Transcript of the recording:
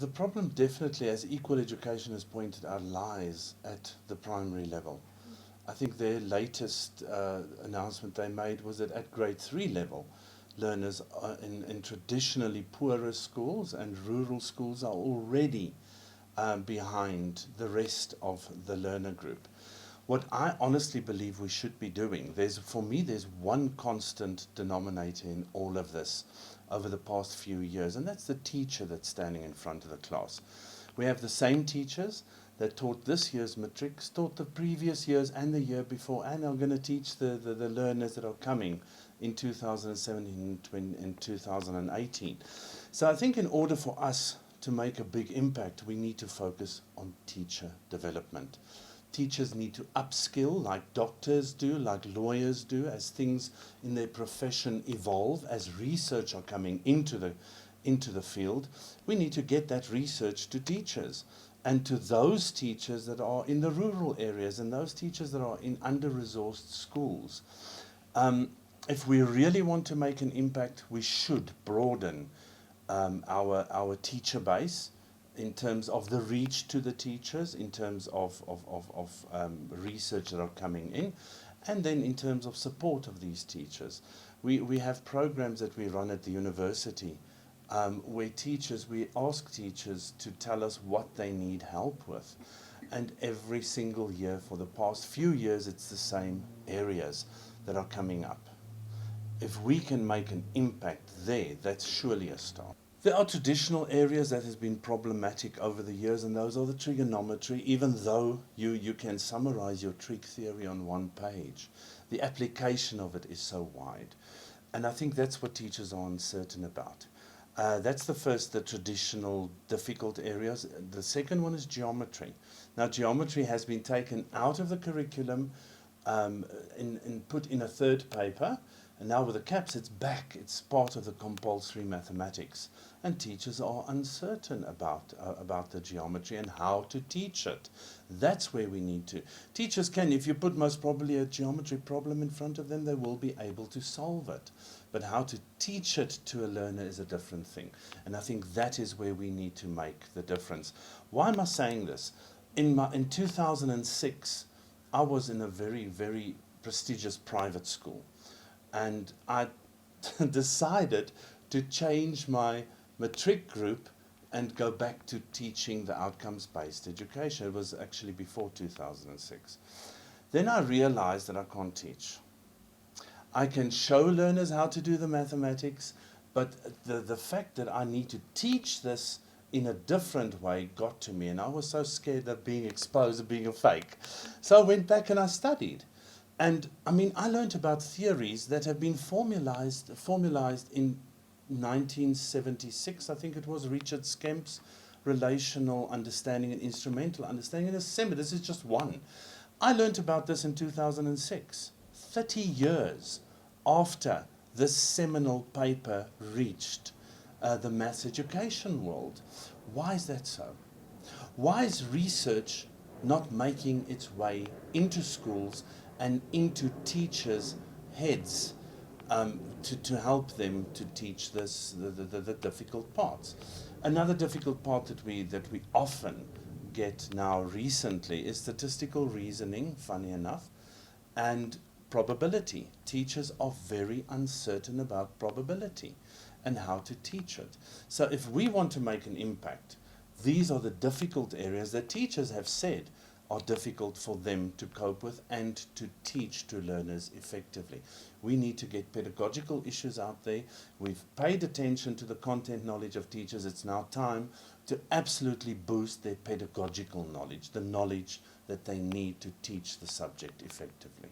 The problem definitely, as Equal Education has pointed out, lies at the primary level. I think their latest announcement they made was that at grade 3 level, learners in traditionally poorer schools and rural schools are already behind the rest of the learner group. What I honestly believe we should be doing, for me, there's one constant denominator in all of this over the past few years, and that's the teacher that's standing in front of the class. We have the same teachers that taught this year's matrics, taught the previous years and the year before, and are going to teach the learners that are coming in 2017 and 2018. So I think in order for us to make a big impact, we need to focus on teacher development. Teachers need to upskill like doctors do, like lawyers do, as things in their profession evolve, as research are coming into the field. We need to get that research to teachers and to those teachers that are in the rural areas and those teachers that are in under-resourced schools. If we really want to make an impact, we should broaden our teacher base in terms of the reach to the teachers, in terms of research that are coming in, and then in terms of support of these teachers. We have programs that we run at the university where we ask teachers to tell us what they need help with. And every single year for the past few years, it's the same areas that are coming up. If we can make an impact there, that's surely a start. There are traditional areas that has been problematic over the years, and those are the trigonometry, even though you can summarize your trig theory on one page. The application of it is so wide. And I think that's what teachers are uncertain about. That's the first, the traditional difficult areas. The second one is geometry. Now, geometry has been taken out of the curriculum and put in a third paper. And now with the CAPS, it's back. It's part of the compulsory mathematics. And teachers are uncertain about the geometry and how to teach it. That's where we need to. Teachers can, if you put most probably a geometry problem in front of them, they will be able to solve it. But how to teach it to a learner is a different thing. And I think that is where we need to make the difference. Why am I saying this? In 2006, I was in a very, very prestigious private school. And I decided to change my matric group and go back to teaching the outcomes-based education. It was actually before 2006. Then I realized that I can't teach. I can show learners how to do the mathematics, but the fact that I need to teach this in a different way got to me, and I was so scared of being exposed of being a fake. So I went back and I studied. And I mean, I learned about theories that have been formalized in 1976. I think it was Richard Skemp's relational understanding and instrumental understanding in assembly. This is just one. I learned about this in 2006, 30 years after this seminal paper reached the maths education world. Why is that so? Why is research not making its way into schools and into teachers' heads to help them to teach the difficult parts? Another difficult part that we often get now recently is statistical reasoning, funny enough, and probability. Teachers are very uncertain about probability and how to teach it. So if we want to make an impact, these are the difficult areas that teachers have said are difficult for them to cope with and to teach to learners effectively. We need to get pedagogical issues out there. We've paid attention to the content knowledge of teachers. It's now time to absolutely boost their pedagogical knowledge, the knowledge that they need to teach the subject effectively.